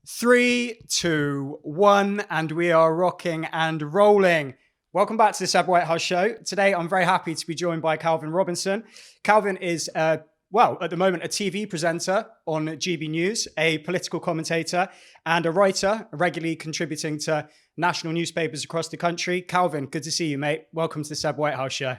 Three, two, one, and we are rocking and rolling. Welcome back to the Whitehouse show. Today, I'm very happy to be joined by Calvin Robinson. Calvin is, at the moment, a TV presenter on GB News, a political commentator, and a writer, regularly contributing to national newspapers across the country. Calvin, good to see you, mate. Welcome to the Whitehouse show.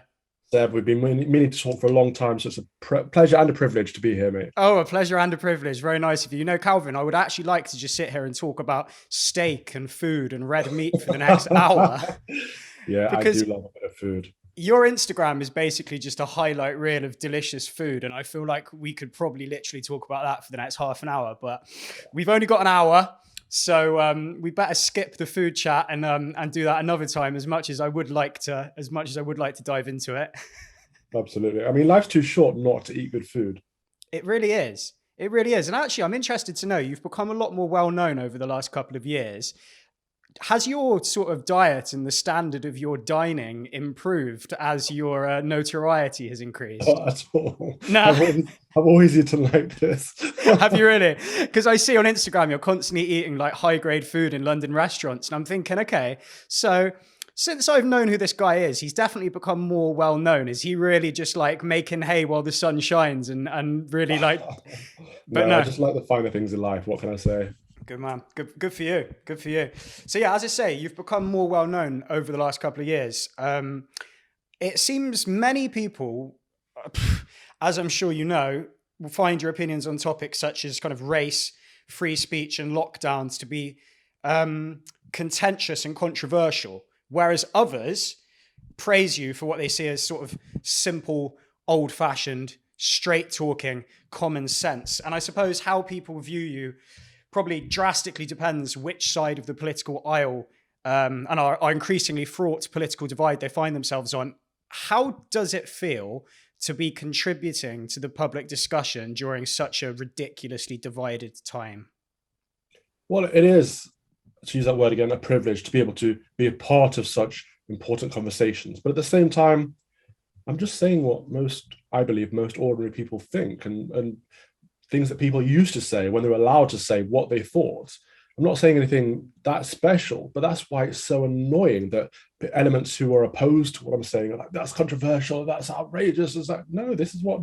Seb, we've been meaning to talk for a long time, so it's a pleasure and a privilege to be here, mate. Oh, a pleasure and a privilege. Very nice of you. You know, Calvin, I would actually like to just sit here and talk about steak and food and red meat for the next hour. Yeah, I do love a bit of food. Your Instagram is basically just a highlight reel of delicious food, and I feel like we could probably literally talk about that for the next half an hour, but we've only got an hour. So we better skip the food chat and do that another time. As much as I would like to dive into it. Absolutely. I mean, life's too short not to eat good food. It really is. It really is. And actually, I'm interested to know, you've become a lot more well known over the last couple of years. Has your sort of diet and the standard of your dining improved as your notoriety has increased? Not at all. No. I've always eaten like this. Have you really? Because I see on Instagram you're constantly eating like high grade food in London restaurants, and I'm thinking, okay, so since I've known who this guy is, he's definitely become more well known. Is he really just like making hay while the sun shines and really like? But no, I just like the finer things in life. What can I say? Good man. Good for you. Good for you. So yeah, as I say, you've become more well known over the last couple of years. It seems many people, as I'm sure you know, will find your opinions on topics such as kind of race, free speech, and lockdowns to be contentious and controversial, whereas others praise you for what they see as sort of simple, old-fashioned, straight-talking, common sense. And I suppose how people view you probably drastically depends which side of the political aisle and our increasingly fraught political divide they find themselves on. How does it feel to be contributing to the public discussion during such a ridiculously divided time? Well, it is, to use that word again, a privilege to be able to be a part of such important conversations. But at the same time, I'm just saying what I believe most ordinary people think and things that people used to say when they were allowed to say what they thought. I'm not saying anything that special, but that's why it's so annoying that elements who are opposed to what I'm saying are like, that's controversial, that's outrageous. It's like, no, this is what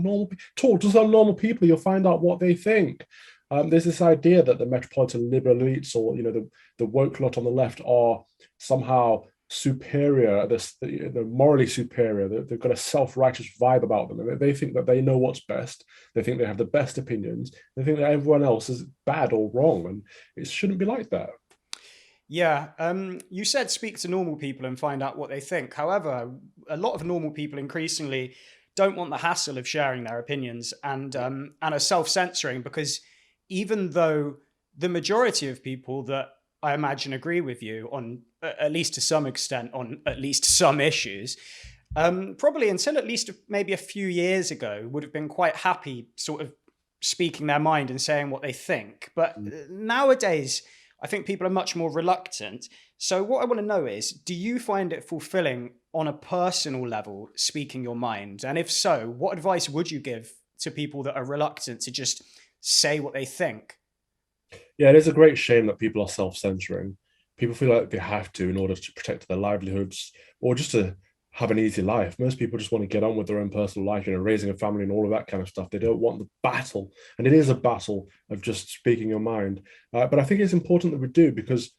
talk to some normal people, you'll find out what they think. There's this idea that the metropolitan liberal elites or, the woke lot on the left are somehow superior, they're morally superior, they've got a self-righteous vibe about them. They think that they know what's best. They think they have the best opinions. They think that everyone else is bad or wrong, and it shouldn't be like that. Yeah, you said speak to normal people and find out what they think. However, a lot of normal people increasingly don't want the hassle of sharing their opinions and are self-censoring, because even though the majority of people that I imagine agree with you on, at least to some extent, on at least some issues, probably until at least maybe a few years ago would have been quite happy sort of speaking their mind and saying what they think. But nowadays, I think people are much more reluctant. So what I want to know is, do you find it fulfilling on a personal level, speaking your mind? And if so, what advice would you give to people that are reluctant to just say what they think? Yeah, it is a great shame that people are self-censoring. People feel like they have to in order to protect their livelihoods or just to have an easy life. Most people just want to get on with their own personal life, raising a family and all of that kind of stuff. They don't want the battle. And it is a battle of just speaking your mind. But I think it's important that we do, because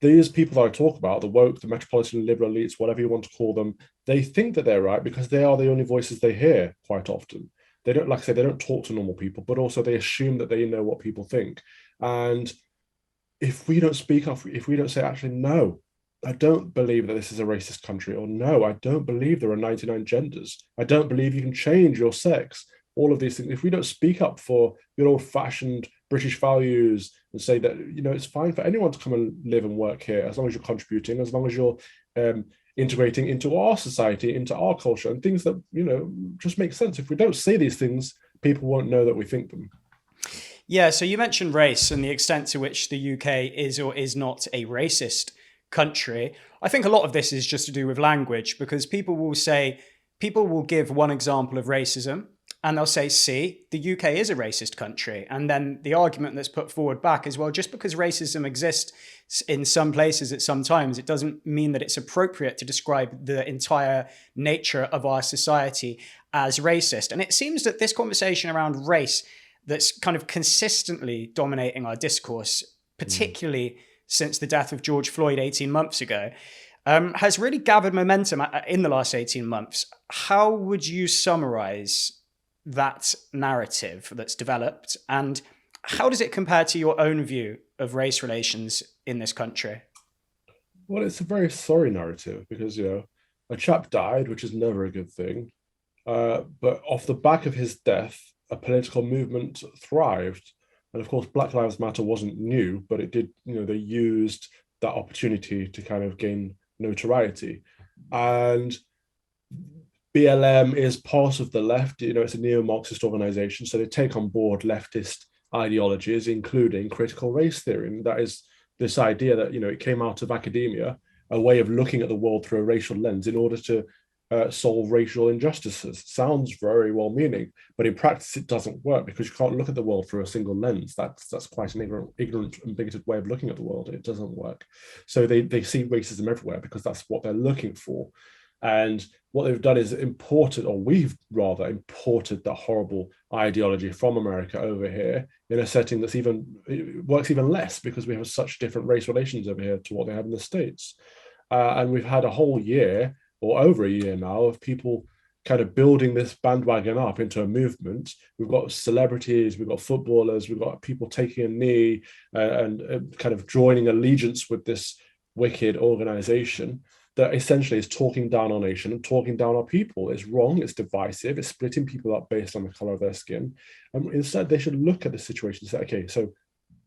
these people that I talk about, the woke, the metropolitan liberal elites, whatever you want to call them, they think that they're right because they are the only voices they hear quite often. They don't, like I say, they don't talk to normal people, but also they assume that they know what people think. And if we don't speak up, if we don't say, actually, no, I don't believe that this is a racist country, or no, I don't believe there are 99 genders, I don't believe you can change your sex, all of these things, if we don't speak up for good old-fashioned British values and say that, it's fine for anyone to come and live and work here, as long as you're contributing, as long as you're integrating into our society, into our culture, and things that, just make sense. If we don't say these things, people won't know that we think them. Yeah, so you mentioned race and the extent to which the UK is or is not a racist country. I think a lot of this is just to do with language, because people will give one example of racism and they'll say, see, the UK is a racist country. And then the argument that's put forward back is, well, just because racism exists in some places at some times, it doesn't mean that it's appropriate to describe the entire nature of our society as racist. And it seems that this conversation around race that's kind of consistently dominating our discourse, particularly since the death of George Floyd 18 months ago, has really gathered momentum in the last 18 months. How would you summarize that narrative that's developed, and how does it compare to your own view of race relations in this country? Well, it's a very sorry narrative because, a chap died, which is never a good thing. But off the back of his death, a political movement thrived. And of course, Black Lives Matter wasn't new, but it did, they used that opportunity to kind of gain notoriety. And BLM is part of the left, it's a neo-Marxist organization. So they take on board leftist ideologies, including critical race theory. And that is this idea that, it came out of academia, a way of looking at the world through a racial lens in order to solve racial injustices. Sounds very well-meaning, but in practice it doesn't work because you can't look at the world through a single lens. That's quite an ignorant and bigoted way of looking at the world. It doesn't work. So they see racism everywhere because that's what they're looking for. And what they've done is we've rather imported that horrible ideology from America over here in a setting that's works even less because we have such different race relations over here to what they have in the States. And we've had a whole year or over a year now of people kind of building this bandwagon up into a movement. We've got celebrities, we've got footballers, we've got people taking a knee and kind of joining allegiance with this wicked organization that essentially is talking down our nation and talking down our people. It's wrong, it's divisive, it's splitting people up based on the color of their skin. And instead, they should look at the situation and say, okay, so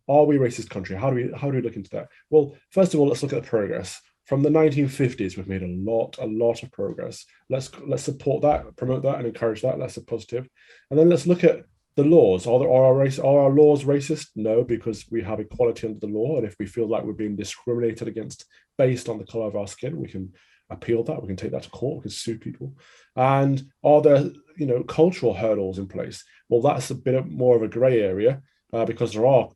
are we a racist country? How do we look into that? Well, first of all, let's look at the progress. From the 1950s, we've made a lot of progress. Let's support that, promote that, and encourage that. That's a positive. And then let's look at the laws. Are our laws racist? No, because we have equality under the law. And if we feel like we're being discriminated against based on the color of our skin, we can appeal that. We can take that to court. We can sue people. And are there, cultural hurdles in place? Well, that's a bit more of a gray area. Because there are,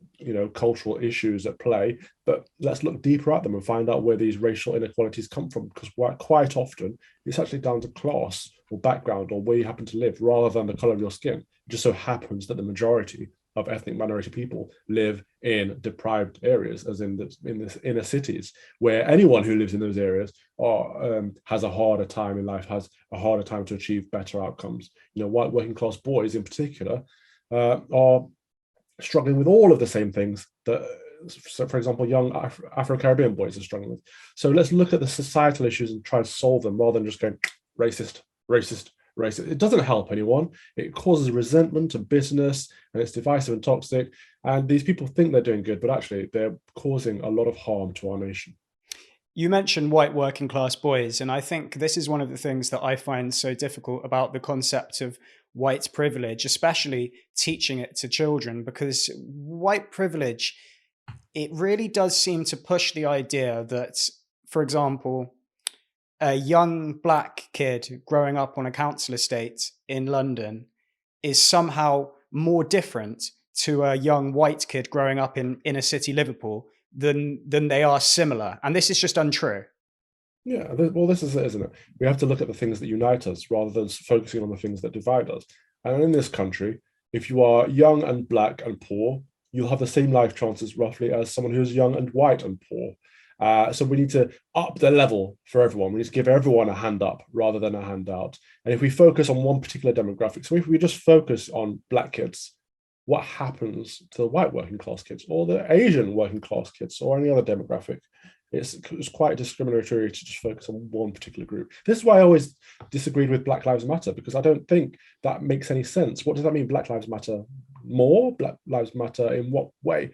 cultural issues at play, but let's look deeper at them and find out where these racial inequalities come from, because quite often it's actually down to class or background or where you happen to live rather than the color of your skin. It just so happens that the majority of ethnic minority people live in deprived areas, as in the inner cities, where anyone who lives in those areas has a harder time in life, has a harder time to achieve better outcomes. White working class boys in particular are struggling with all of the same things that, so for example, young Afro-Caribbean boys are struggling with. So let's look at the societal issues and try to solve them rather than just going racist. It doesn't help anyone. It causes resentment and bitterness, and it's divisive and toxic. And these people think they're doing good, but actually they're causing a lot of harm to our nation. You mentioned white working class boys, and I think this is one of the things that I find so difficult about the concept of white privilege, especially teaching it to children, because white privilege, it really does seem to push the idea that, for example, a young black kid growing up on a council estate in London is somehow more different to a young white kid growing up in inner city Liverpool than they are similar. And this is just untrue. Yeah, well, this is it, isn't it? We have to look at the things that unite us rather than focusing on the things that divide us. And in this country, if you are young and black and poor, you'll have the same life chances roughly as someone who's young and white and poor. So we need to up the level for everyone. We need to give everyone a hand up rather than a handout. And if we focus on one particular demographic, so if we just focus on black kids, what happens to the white working class kids or the Asian working class kids or any other demographic? It's quite discriminatory to just focus on one particular group. This is why I always disagreed with Black Lives Matter, because I don't think that makes any sense. What does that mean? Black Lives Matter more? Black Lives Matter in what way?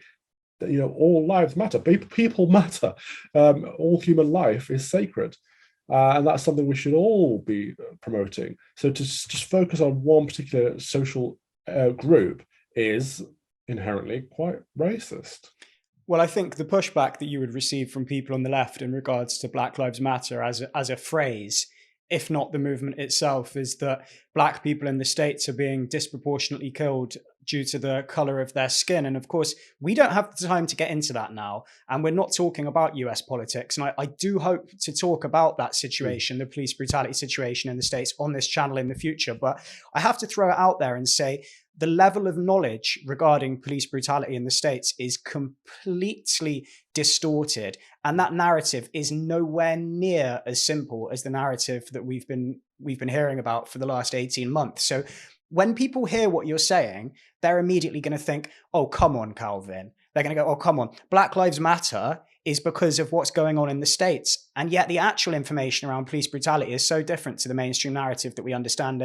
All lives matter. People matter. All human life is sacred. And that's something we should all be promoting. So to just focus on one particular social group is inherently quite racist. Well, I think the pushback that you would receive from people on the left in regards to Black Lives Matter as a phrase if not the movement itself, is that black people in the States are being disproportionately killed due to the color of their skin. And of course, we don't have the time to get into that now. And we're not talking about US politics. And I do hope to talk about that situation, the police brutality situation in the States, on this channel in the future. But I have to throw it out there and say, the level of knowledge regarding police brutality in the States is completely distorted. And that narrative is nowhere near as simple as the narrative that we've been hearing about for the last 18 months. So when people hear what you're saying, they're immediately going to think, oh, come on, Calvin. They're going to go, oh, come on. Black Lives Matter is because of what's going on in the States. And yet the actual information around police brutality is so different to the mainstream narrative that we understand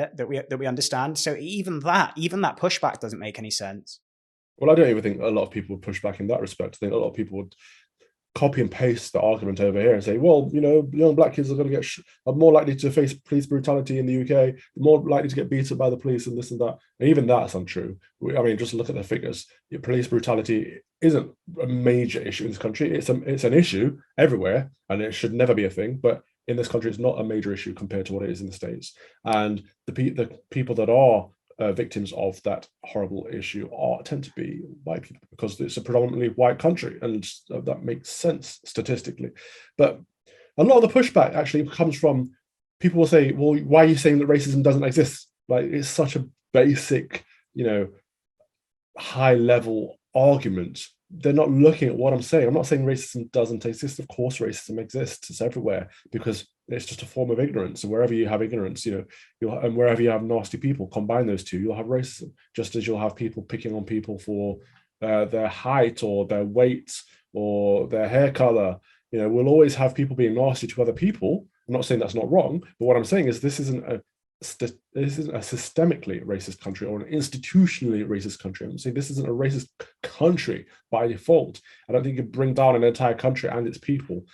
So even that pushback doesn't make any sense. Well, I don't even think a lot of people would push back in that respect. I think a lot of people would copy and paste the argument over here and say, well, young black kids are going to are more likely to face police brutality in the UK, more likely to get beaten by the police and this and that. And even that's untrue. I mean, just look at the figures. Police brutality isn't a major issue in this country. It's an issue everywhere, and it should never be a thing. But in this country, it's not a major issue compared to what it is in the States. And the people that are victims of that horrible issue tend to be white people, because it's a predominantly white country, and that makes sense statistically. But a lot of the pushback actually comes from people will say, well, why are you saying that racism doesn't exist? Like, it's such a basic, high level argument. They're not looking at what I'm saying. I'm not saying racism doesn't exist. Of course, racism exists. It's everywhere, because it's just a form of ignorance. And wherever you have ignorance, and wherever you have nasty people, combine those two, you'll have racism. Just as you'll have people picking on people for their height or their weight or their hair color. We'll always have people being nasty to other people. I'm not saying that's not wrong, but what I'm saying is this isn't a systemically racist country or an institutionally racist country. I'm saying this isn't a racist country by default. I don't think you can bring down an entire country and its people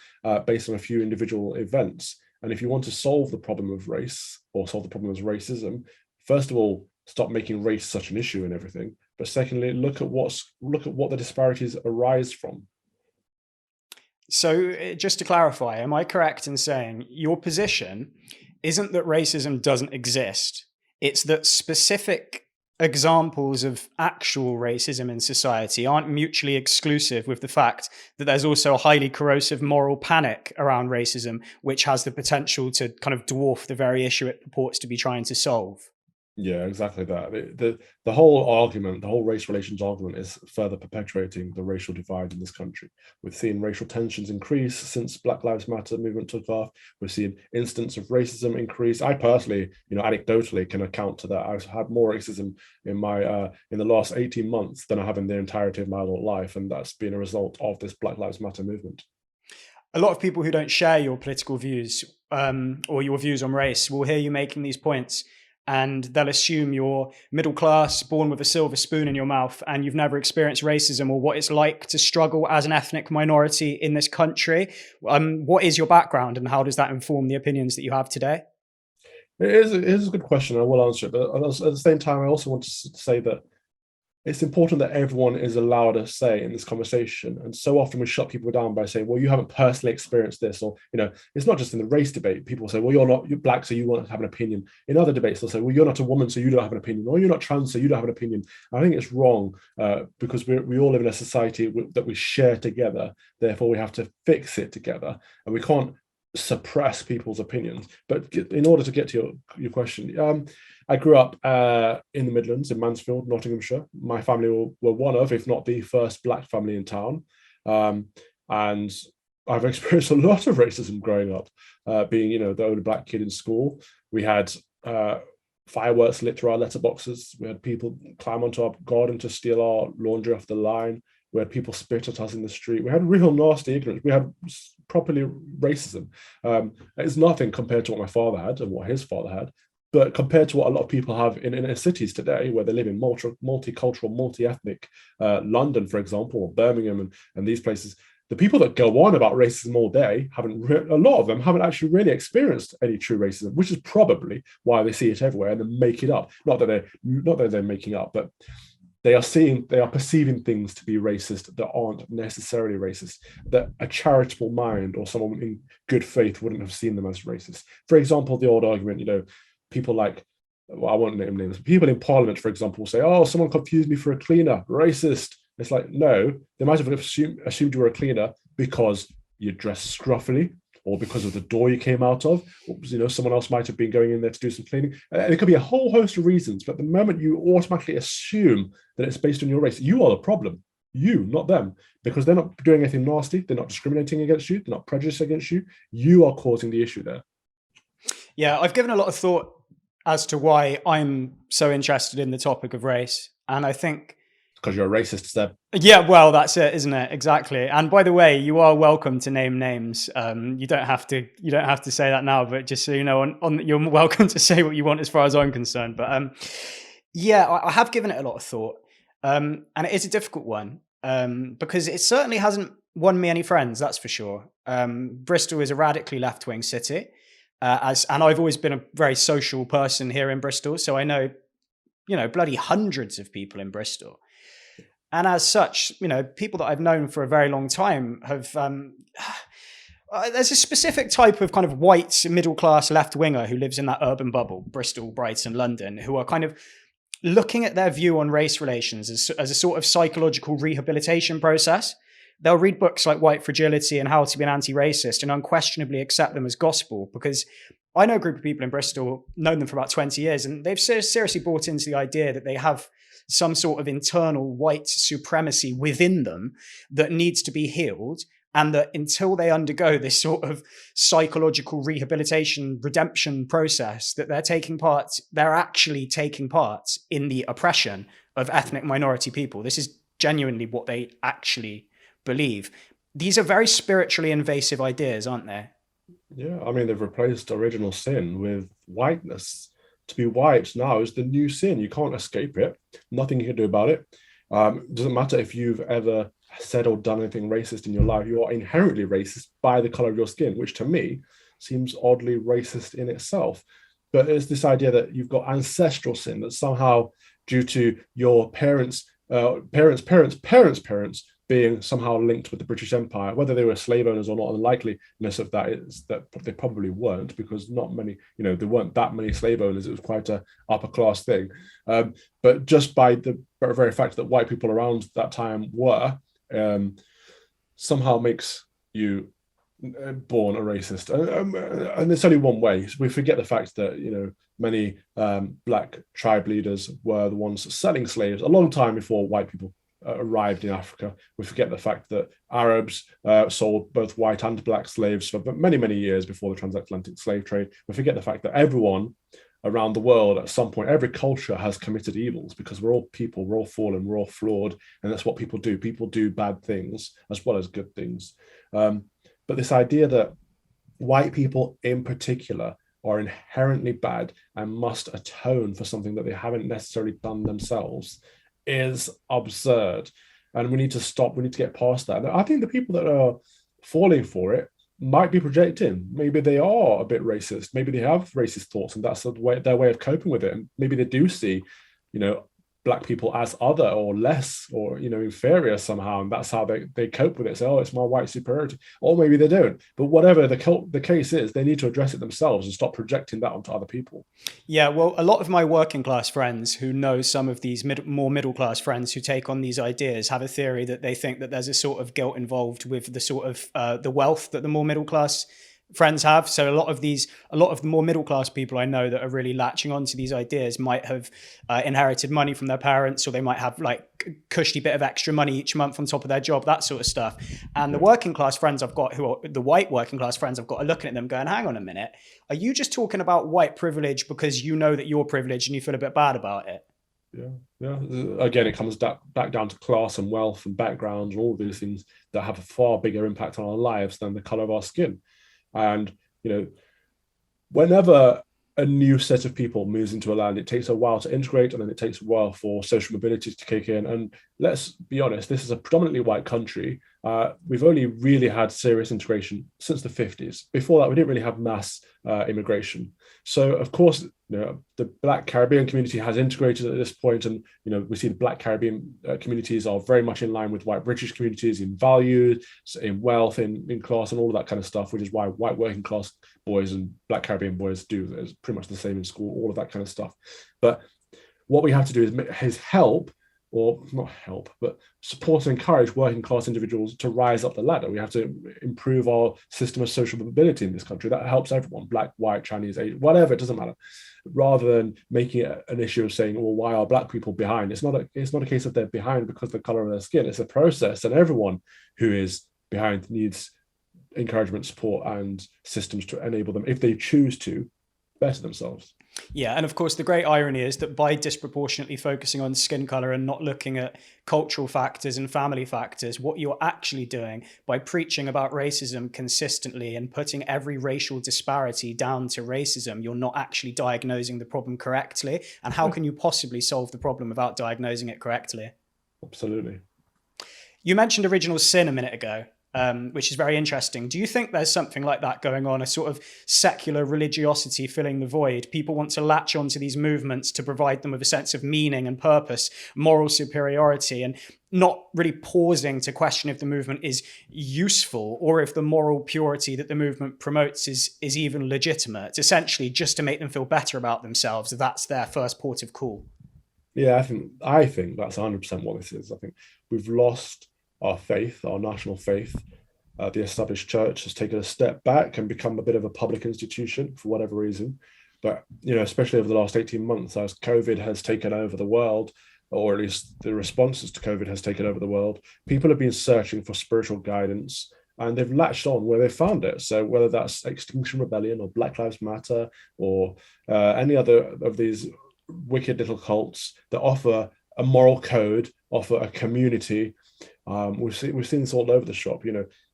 based on a few individual events. And if you want to solve the problem of race or solve the problem of racism, first of all, stop making race such an issue in everything. But secondly, look at what the disparities arise from. So just to clarify, am I correct in saying your position isn't that racism doesn't exist? It's that specific examples of actual racism in society aren't mutually exclusive with the fact that there's also a highly corrosive moral panic around racism, which has the potential to kind of dwarf the very issue it purports to be trying to solve. Yeah, exactly that. The whole argument, the whole race relations argument, is further perpetuating the racial divide in this country. We've seen racial tensions increase since Black Lives Matter movement took off. We've seen instances of racism increase. I personally, anecdotally can account to that. I've had more racism in the last 18 months than I have in the entirety of my adult life, and that's been a result of this Black Lives Matter movement. A lot of people who don't share your political views or your views on race will hear you making these points, and they'll assume you're middle class, born with a silver spoon in your mouth, and you've never experienced racism or what it's like to struggle as an ethnic minority in this country. What is your background, and how does that inform the opinions that you have today? It is a good question. I will answer it, but at the same time, I also want to say that it's important that everyone is allowed a say in this conversation. And so often we shut people down by saying, well, you haven't personally experienced this. Or, it's not just in the race debate. People say, well, you're black, so you want to have an opinion. In other debates, they'll say, well, you're not a woman, so you don't have an opinion. Or you're not trans, so you don't have an opinion. I think it's wrong because we all live in a society that we share together. Therefore, we have to fix it together. And we can't suppress people's opinions. But in order to get to your question, I grew up in the Midlands, in Mansfield, Nottinghamshire. My family were one of, if not the first black family in town. And I've experienced a lot of racism growing up, being, the only black kid in school. We had fireworks lit through our letterboxes. We had people climb onto our garden to steal our laundry off the line. We had people spit at us in the street. We had real nasty ignorance. We had properly racism. It's nothing compared to what my father had and what his father had. But compared to what a lot of people have in inner cities today, where they live in multicultural, multi-ethnic London, for example, or Birmingham and these places, the people that go on about racism all day a lot of them haven't actually really experienced any true racism, which is probably why they see it everywhere and then make it up. Not that they're making up, but they are perceiving things to be racist that aren't necessarily racist, that a charitable mind or someone in good faith wouldn't have seen them as racist. For example, the old argument, people like, well, I won't name names, people in Parliament, for example, will say, oh, someone confused me for a cleaner, racist. It's like, no, they might have assumed you were a cleaner because you dressed scruffily, or because of the door you came out of, or, someone else might have been going in there to do some cleaning. And it could be a whole host of reasons, but the moment you automatically assume that it's based on your race, you are the problem. You, not them, because they're not doing anything nasty. They're not discriminating against you. They're not prejudiced against you. You are causing the issue there. Yeah, I've given a lot of thought as to why I'm so interested in the topic of race. And I think because you're a racist, Seb. Yeah, well, that's it, isn't it? Exactly. And by the way, you are welcome to name names. You don't have to. You don't have to say that now, but just so you know, you're welcome to say what you want, as far as I'm concerned. But yeah, I have given it a lot of thought, and it is a difficult one because it certainly hasn't won me any friends. That's for sure. Bristol is a radically left-wing city, and I've always been a very social person here in Bristol, so I know, bloody hundreds of people in Bristol. And as such, people that I've known for a very long time have, there's a specific type of kind of white middle-class left-winger who lives in that urban bubble, Bristol, Brighton, London, who are kind of looking at their view on race relations as a sort of psychological rehabilitation process. They'll read books like White Fragility and How to Be an Anti-Racist and unquestionably accept them as gospel, because I know a group of people in Bristol, known them for about 20 years, and they've seriously bought into the idea that they have some sort of internal white supremacy within them that needs to be healed, and that until they undergo this sort of psychological rehabilitation redemption process, that they're actually taking part in the oppression of ethnic minority people. This is genuinely what they actually believe. These are very spiritually invasive ideas, aren't they? Yeah, I mean, they've replaced original sin with whiteness. To be white now is the new sin. You can't escape it. Nothing you can do about it. It doesn't matter if you've ever said or done anything racist in your life. You are inherently racist by the color of your skin, which to me seems oddly racist in itself. But it's this idea that you've got ancestral sin, that somehow due to your parents' being somehow linked with the British Empire, whether they were slave owners or not, and the likeliness of that is that they probably weren't, because not many, there weren't that many slave owners. It was quite an upper class thing. But just by the very fact that white people around that time were, somehow makes you born a racist. And it's only one way. We forget the fact that, many black tribe leaders were the ones selling slaves a long time before white people arrived in Africa. We forget the fact that Arabs sold both white and black slaves for many, many years before the transatlantic slave trade. We forget the fact that everyone around the world at some point, every culture has committed evils, because we're all people, we're all fallen, we're all flawed, and that's what people do. People do bad things as well as good things. But this idea that white people in particular are inherently bad and must atone for something that they haven't necessarily done themselves is absurd, and we need to stop. We need to get past that. And I think the people that are falling for it might be projecting. Maybe they are a bit racist. Maybe they have racist thoughts, and that's their way of coping with it. And maybe they do see, black people as other or less or inferior somehow, and that's how they cope with it. Say, oh, it's my white superiority. Or maybe they don't. But whatever the case is, they need to address it themselves and stop projecting that onto other people. Yeah, well, a lot of my working class friends who know some of these more middle class friends who take on these ideas have a theory that they think that there's a sort of guilt involved with the sort of the wealth that the more middle class friends have. So a lot of the more middle class people I know that are really latching onto these ideas might have inherited money from their parents, or they might have like a cushy bit of extra money each month on top of their job, that sort of stuff. And the working class friends I've got, who are the white working class friends I've got, are looking at them going, hang on a minute, are you just talking about white privilege because you know that you're privileged and you feel a bit bad about it? Yeah. Again, it comes back down to class and wealth and backgrounds and all these things that have a far bigger impact on our lives than the color of our skin. And, whenever a new set of people moves into a land, it takes a while to integrate, and then it takes a while for social mobility to kick in. And let's be honest, this is a predominantly white country. we've only really had serious integration since the 50s. Before that, we didn't really have mass immigration. So, of course, the Black Caribbean community has integrated at this point, and we see the Black Caribbean communities are very much in line with white British communities in values, in wealth, in class, and all of that kind of stuff. Which is why white working class boys and Black Caribbean boys do is pretty much the same in school, all of that kind of stuff. But what we have to do is help, or not help, but support and encourage working class individuals to rise up the ladder. We have to improve our system of social mobility in this country. That helps everyone, Black, white, Chinese, Asian, whatever, it doesn't matter. Rather than making it an issue of saying, well, why are Black people behind? It's not a case of they're behind because of the color of their skin. It's a process, and everyone who is behind needs encouragement, support, and systems to enable them, if they choose to, better themselves. Yeah, and of course, the great irony is that by disproportionately focusing on skin color and not looking at cultural factors and family factors, what you're actually doing by preaching about racism consistently and putting every racial disparity down to racism, you're not actually diagnosing the problem correctly. And how can you possibly solve the problem without diagnosing it correctly? Absolutely. You mentioned original sin a minute ago. Which is very interesting. Do you think there's something like that going on, a sort of secular religiosity filling the void? People want to latch onto these movements to provide them with a sense of meaning and purpose, moral superiority, and not really pausing to question if the movement is useful or if the moral purity that the movement promotes is even legitimate. It's essentially just to make them feel better about themselves. That's their first port of call. Yeah, I think that's 100% what this is. I think we've lost our faith, our national faith. The established church has taken a step back and become a bit of a public institution for whatever reason. But, especially over the last 18 months, as COVID has taken over the world, or at least the responses to COVID has taken over the world, people have been searching for spiritual guidance, and they've latched on where they found it. So whether that's Extinction Rebellion or Black Lives Matter or any other of these wicked little cults that offer a moral code, offer a community, we've seen this all over the shop.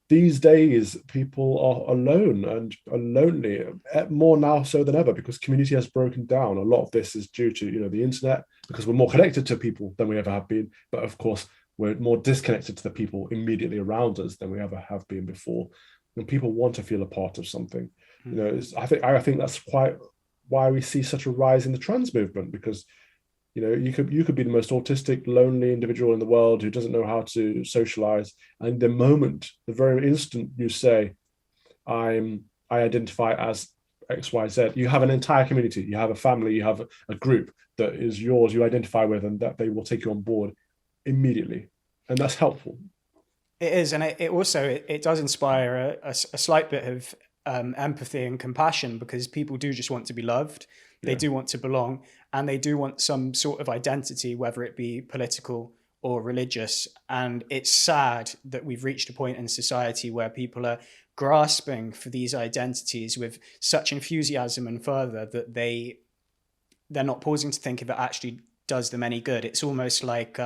These days people are alone and are lonely, more now so than ever, because community has broken down. A lot of this is due to the internet, because we're more connected to people than we ever have been, but of course we're more disconnected to the people immediately around us than we ever have been before. And people want to feel a part of something. I think that's quite why we see such a rise in the trans movement, because you could be the most autistic, lonely individual in the world who doesn't know how to socialize, and the very instant you say, I identify as XYZ, you have an entire community, you have a family, you have a group that is yours, you identify with, and that they will take you on board immediately, and that's helpful. It is, and it also does inspire a slight bit of empathy and compassion, because people do just want to be loved. They do want to belong, and they do want some sort of identity, whether it be political or religious. And it's sad that we've reached a point in society where people are grasping for these identities with such enthusiasm and fervor that they're not pausing to think if it actually does them any good. It's almost like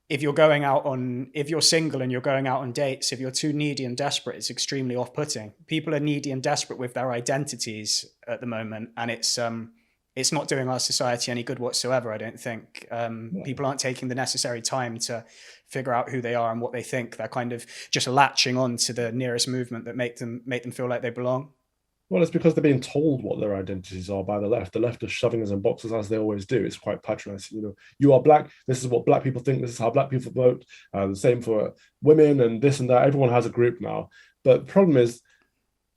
if you're single and you're going out on dates, if you're too needy and desperate, it's extremely off-putting. People are needy and desperate with their identities at the moment, and it's not doing our society any good whatsoever, I don't think. People aren't taking the necessary time to figure out who they are and what they think. They're kind of just latching on to the nearest movement that make them feel like they belong. Well, it's because they're being told what their identities are by the left. The left is shoving us in boxes, as they always do. It's quite patronizing. You are Black. This is what Black people think. This is how Black people vote. The same for women and this and that. Everyone has a group now. But the problem is,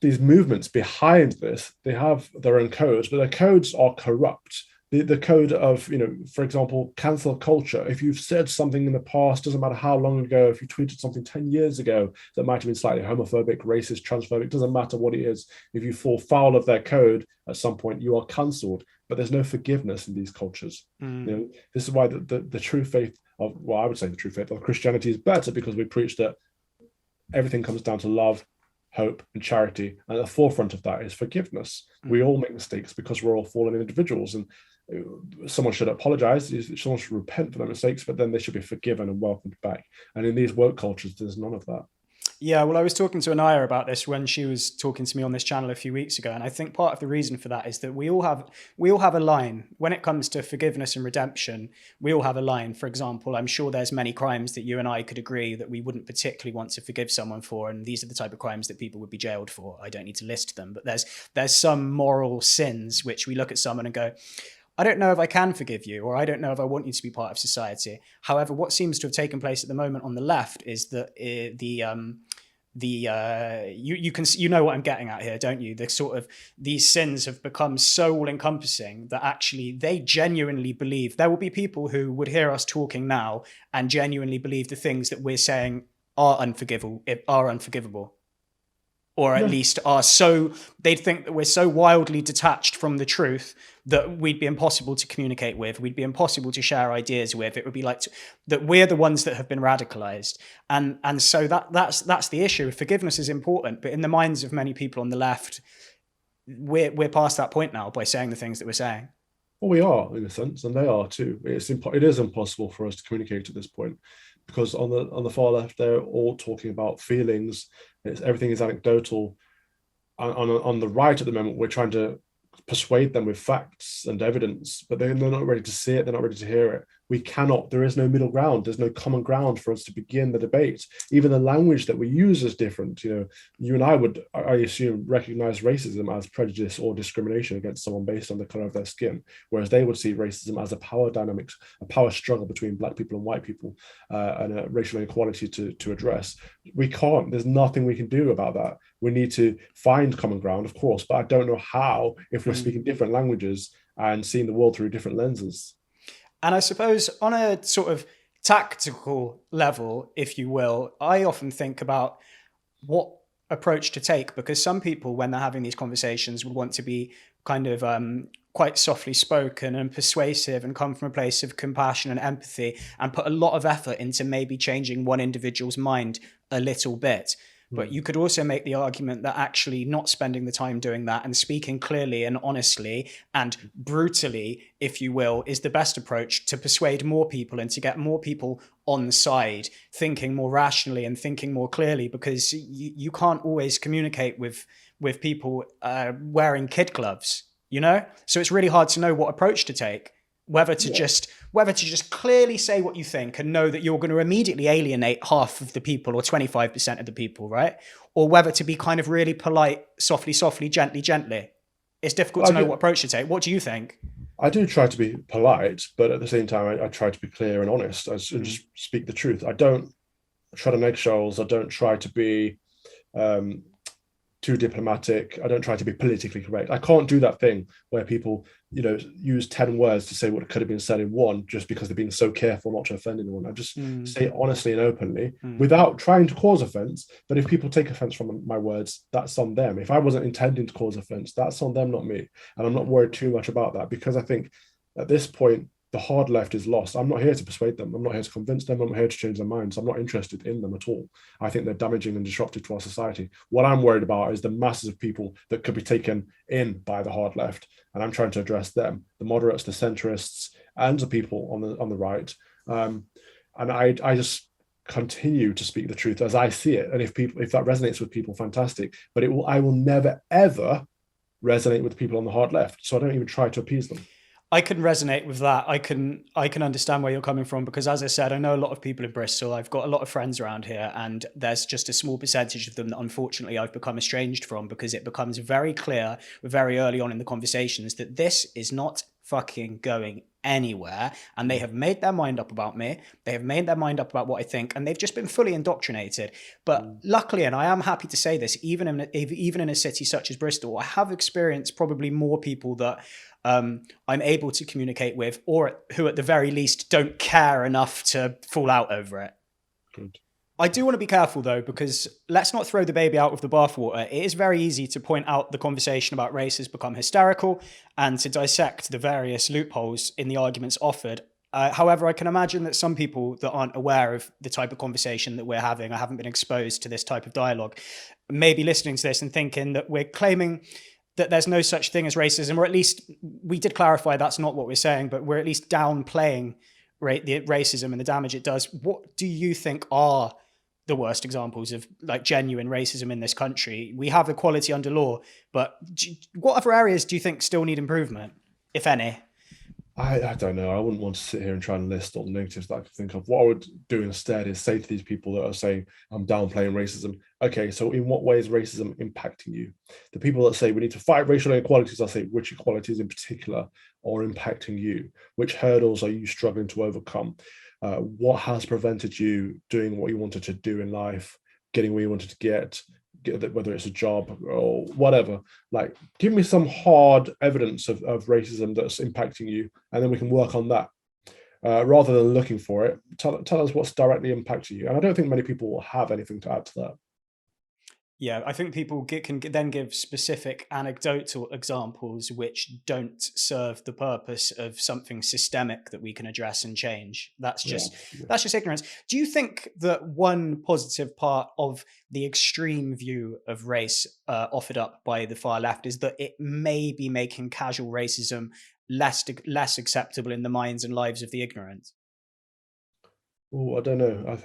these movements behind this, they have their own codes, but their codes are corrupt. The code of, for example, cancel culture. If you've said something in the past, doesn't matter how long ago, if you tweeted something 10 years ago that might have been slightly homophobic, racist, transphobic, doesn't matter what it is. If you fall foul of their code at some point, you are cancelled. But there's no forgiveness in these cultures. This is why the true faith of, well, I would say the true faith of Christianity is better, because we preach that everything comes down to love, hope, and charity. And at the forefront of that is forgiveness. We all make mistakes because we're all fallen individuals, and someone should apologize, someone should repent for their mistakes, but then they should be forgiven and welcomed back. And in these woke cultures, there's none of that. Yeah, well, I was talking to Anaya about this when she was talking to me on this channel a few weeks ago, and I think part of the reason for that is that we all have a line when it comes to forgiveness and redemption. We all have a line. For example, I'm sure there's many crimes that you and I could agree that we wouldn't particularly want to forgive someone for, and these are the type of crimes that people would be jailed for. I don't need to list them, but there's some moral sins which we look at someone and go, I don't know if I can forgive you, or I don't know if I want you to be part of society. However, what seems to have taken place at the moment on the left is that you know what I'm getting at here, don't you? The sort of these sins have become so all encompassing that actually they genuinely believe there will be people who would hear us talking now and genuinely believe the things that we're saying are unforgivable. Or at least they'd think that we're so wildly detached from the truth that we'd be impossible to communicate with, we'd be impossible to share ideas with. It would be like that we're the ones that have been radicalized. And so that's the issue. Forgiveness is important, but in the minds of many people on the left, we're past that point now by saying the things that we're saying. Well, we are in a sense, and they are too. It is impossible for us to communicate at this point, because on the far left, they're all talking about feelings. Everything is anecdotal. On the right at the moment, we're trying to persuade them with facts and evidence, but they're not ready to see it. They're not ready to hear it. We cannot. There is no middle ground. There's no common ground for us to begin the debate. Even the language that we use is different. You and I would, I assume, recognize racism as prejudice or discrimination against someone based on the color of their skin, whereas they would see racism as a power dynamics, a power struggle between Black people and white people, and a racial inequality to address. We can't. There's nothing we can do about that. We need to find common ground, of course, but I don't know how if we're speaking different languages and seeing the world through different lenses. And I suppose on a sort of tactical level, if you will, I often think about what approach to take, because some people, when they're having these conversations, would want to be kind of quite softly spoken and persuasive and come from a place of compassion and empathy and put a lot of effort into maybe changing one individual's mind a little bit. But you could also make the argument that actually not spending the time doing that and speaking clearly and honestly and brutally, if you will, is the best approach to persuade more people and to get more people on the side, thinking more rationally and thinking more clearly, because you can't always communicate with people wearing kid gloves, So it's really hard to know what approach to take. Whether to just clearly say what you think and know that you're going to immediately alienate half of the people or 25% of the people, right? Or whether to be kind of really polite, softly, gently. It's difficult to know what approach to take. What do you think? I do try to be polite, but at the same time, I try to be clear and honest and just speak the truth. I don't tread on eggshells. I don't try to be too diplomatic. I don't try to be politically correct. I can't do that thing where people, use 10 words to say what could have been said in one just because they're being so careful not to offend anyone. I just say it honestly and openly without trying to cause offense. But if people take offense from my words, that's on them. If I wasn't intending to cause offense, that's on them, not me. And I'm not worried too much about that, because I think at this point, the hard left is lost. I'm not here to persuade them. I'm not here to convince them. I'm not here to change their minds. I'm not interested in them at all. I think they're damaging and disruptive to our society. What I'm worried about is the masses of people that could be taken in by the hard left, and I'm trying to address them, the moderates, the centrists, and the people on the right. And I just continue to speak the truth as I see it. And if that resonates with people, fantastic. But I will never ever resonate with people on the hard left. So I don't even try to appease them. I can resonate with that. I can understand where you're coming from, because as I said, I know a lot of people in Bristol. I've got a lot of friends around here, and there's just a small percentage of them that unfortunately I've become estranged from, because it becomes very clear very early on in the conversations that this is not fucking going anywhere, and they have made their mind up about me. They have made their mind up about what I think, and they've just been fully indoctrinated. But luckily, and I am happy to say this, even in a city such as Bristol, I have experienced probably more people that I'm able to communicate with, or who at the very least don't care enough to fall out over it. Good. I do want to be careful though, because let's not throw the baby out with the bathwater. It is very easy to point out the conversation about race has become hysterical and to dissect the various loopholes in the arguments offered. However, I can imagine that some people that aren't aware of the type of conversation that we're having, or haven't been exposed to this type of dialogue, may be listening to this and thinking that we're claiming that there's no such thing as racism, or at least we did clarify that's not what we're saying, but we're at least downplaying the racism and the damage it does. What do you think are the worst examples of like genuine racism in this country. We have equality under law, but what other areas do you think still need improvement, if any? I don't know. I wouldn't want to sit here and try and list all the negatives that I could think of. What I would do instead is say to these people that are saying, I'm downplaying racism, okay, so in what way is racism impacting you? The people that say we need to fight racial inequalities, I say, which equalities in particular are impacting you? Which hurdles are you struggling to overcome? What has prevented you doing what you wanted to do in life, getting where you wanted to get, whether it's a job or whatever? Like, give me some hard evidence of racism that's impacting you, and then we can work on that. Rather than looking for it, tell us what's directly impacting you. And I don't think many people will have anything to add to that. Yeah, I think people can then give specific anecdotal examples which don't serve the purpose of something systemic that we can address and change. Yeah. That's just ignorance. Do you think that one positive part of the extreme view of race offered up by the far left is that it may be making casual racism less acceptable in the minds and lives of the ignorant? Oh, I don't know.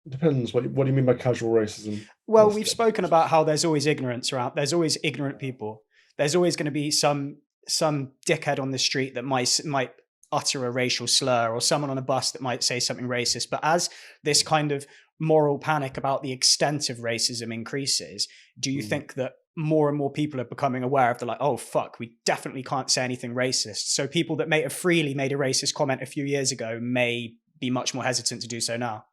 It depends. What do you mean by casual racism? Well, we've spoken about how there's always ignorance around. There's always ignorant people. There's always going to be some dickhead on the street that might utter a racial slur, or someone on a bus that might say something racist. But as this kind of moral panic about the extent of racism increases, do you think that more and more people are becoming aware of like, oh fuck, we definitely can't say anything racist? So people that may have freely made a racist comment a few years ago may be much more hesitant to do so now.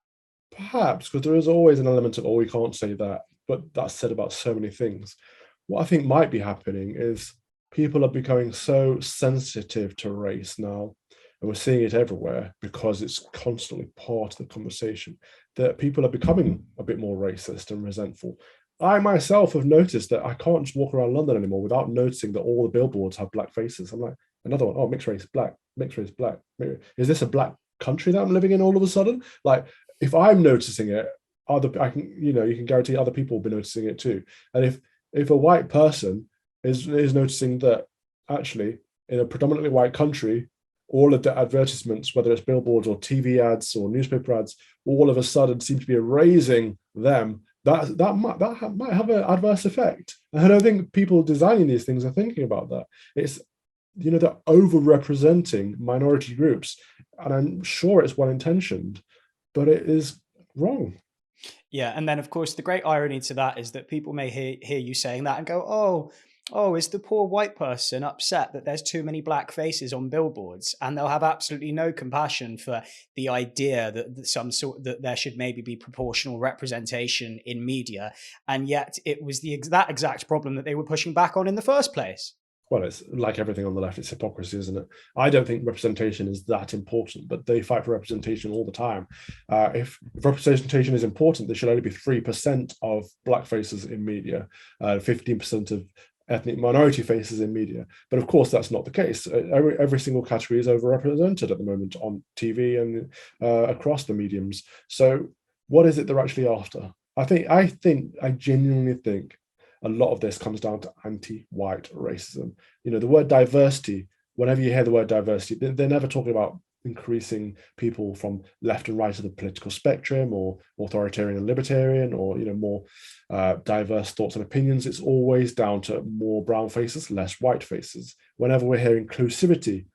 Perhaps, because there is always an element of, oh, we can't say that, but that's said about so many things. What I think might be happening is people are becoming so sensitive to race now, and we're seeing it everywhere because it's constantly part of the conversation, that people are becoming a bit more racist and resentful. I myself have noticed that I can't just walk around London anymore without noticing that all the billboards have black faces. I'm like, another one, oh, mixed race, black, mixed race, black. Is this a black country that I'm living in all of a sudden? Like, if I'm noticing it, you can guarantee other people will be noticing it too. And if a white person is noticing that actually in a predominantly white country, all of the advertisements, whether it's billboards or TV ads or newspaper ads, all of a sudden seem to be erasing them, that might have an adverse effect. And I don't think people designing these things are thinking about that. It's, they're overrepresenting minority groups, and I'm sure it's well intentioned, but it is wrong. Yeah, and then of course the great irony to that is that people may hear you saying that and go, oh, is the poor white person upset that there's too many black faces on billboards? And they'll have absolutely no compassion for the idea that there should maybe be proportional representation in media, and yet it was that exact problem that they were pushing back on in the first place. Well, it's like everything on the left, it's hypocrisy, isn't it? I don't think representation is that important, but they fight for representation all the time. If representation is important, there should only be 3% of black faces in media, 15% of ethnic minority faces in media. But of course, that's not the case. Every single category is overrepresented at the moment on TV and across the mediums. So what is it they're actually after? I genuinely think a lot of this comes down to anti-white racism. The word diversity, whenever you hear the word diversity, they're never talking about increasing people from left and right of the political spectrum, or authoritarian and libertarian, or more diverse thoughts and opinions. It's always down to more brown faces, less white faces. Whenever we hear inclusivity,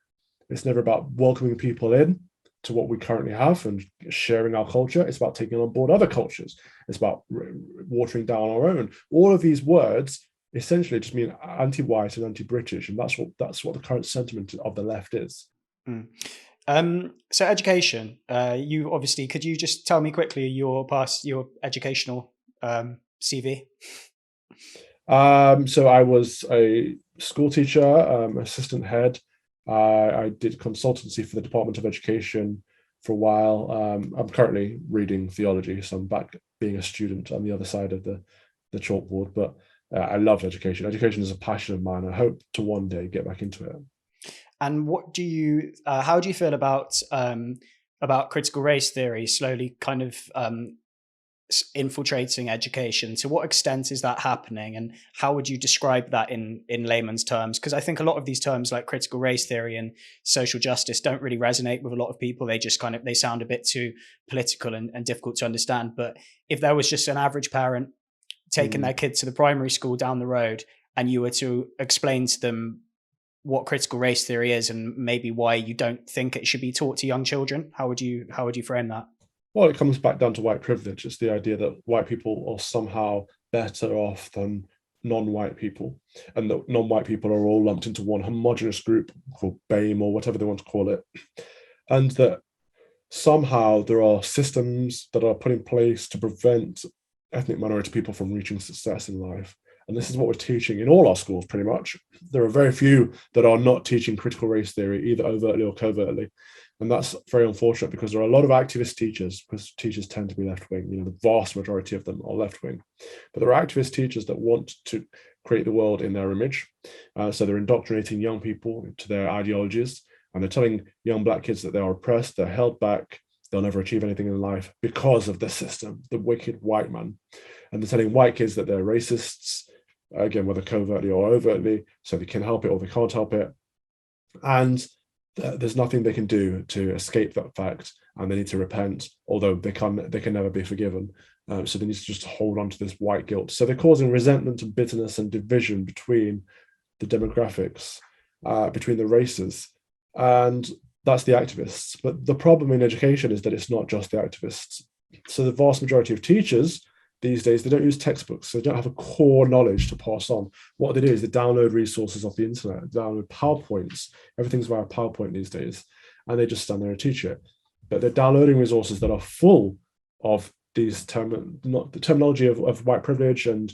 it's never about welcoming people in to what we currently have and sharing our culture. It's about taking on board other cultures. It's about watering down our own. All of these words essentially just mean anti-white and anti-British, and that's what the current sentiment of the left is. So education, you obviously, could you just tell me quickly your educational CV? So I was a school teacher, assistant head. I did consultancy for the Department of Education for a while. I'm currently reading theology, so I'm back being a student on the other side of the chalkboard. But I loved education. Education is a passion of mine. I hope to one day get back into it. And how do you feel about critical race theory slowly kind of infiltrating education? To what extent is that happening, and how would you describe that in layman's terms? Because I think a lot of these terms like critical race theory and social justice don't really resonate with a lot of people. They just they sound a bit too political and difficult to understand. But if there was just an average parent taking their kid to the primary school down the road, and you were to explain to them what critical race theory is and maybe why you don't think it should be taught to young children, how would you frame that? Well, it comes back down to white privilege. It's the idea that white people are somehow better off than non-white people, and that non-white people are all lumped into one homogenous group called BAME or whatever they want to call it, and that somehow there are systems that are put in place to prevent ethnic minority people from reaching success in life. And this is what we're teaching in all our schools, pretty much. There are very few that are not teaching critical race theory, either overtly or covertly. And that's very unfortunate, because there are a lot of activist teachers, because teachers tend to be left-wing. The vast majority of them are left-wing. But there are activist teachers that want to create the world in their image. So they're indoctrinating young people to their ideologies, and they're telling young Black kids that they are oppressed, they're held back, they'll never achieve anything in life because of the system, the wicked white man. And they're telling white kids that they're racists, again, whether covertly or overtly, so they can help it or they can't help it. And there's nothing they can do to escape that fact, and they need to repent, although they can never be forgiven. So they need to just hold on to this white guilt. So they're causing resentment and bitterness and division between the demographics, between the races, and that's the activists. But the problem in education is that it's not just the activists. So the vast majority of teachers these days, they don't use textbooks. So they don't have a core knowledge to pass on. What they do is they download resources off the internet, download PowerPoints. Everything's via PowerPoint these days, and they just stand there and teach it. But they're downloading resources that are full of these the terminology of white privilege and